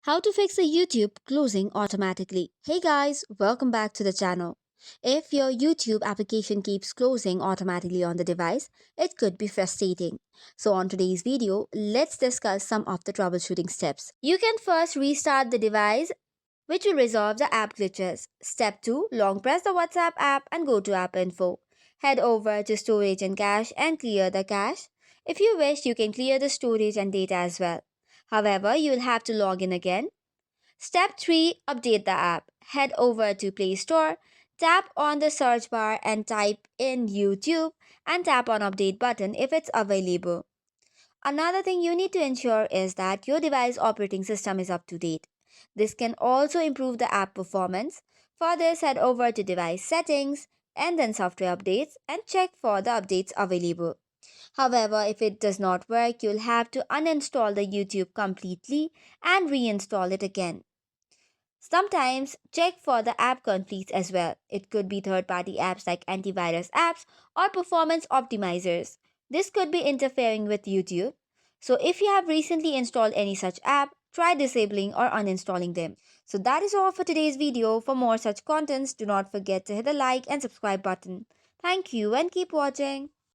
How to fix a YouTube closing automatically. Hey guys, welcome back to the channel. If your YouTube application keeps closing automatically on the device, it could be frustrating. So on today's video, let's discuss some of the troubleshooting steps. You can first restart the device, which will resolve the app glitches. Step 2, long press the WhatsApp app and go to app info. Head over to storage and cache and clear the cache. If you wish, you can clear the storage and data as well. However, you will have to log in again. Step 3, update the app. Head over to Play Store, tap on the search bar and type in YouTube and tap on update button if it's available. Another thing you need to ensure is that your device operating system is up to date. This can also improve the app performance. For this, head over to device settings and then software updates and check for the updates available. However, if it does not work, you'll have to uninstall the YouTube completely and reinstall it again. Sometimes check for the app conflicts as well. It could be third party apps like antivirus apps or performance optimizers. This could be interfering with YouTube. So, if you have recently installed any such app, try disabling or uninstalling them. So, that is all for today's video. For more such contents, do not forget to hit the like and subscribe button. Thank you and keep watching.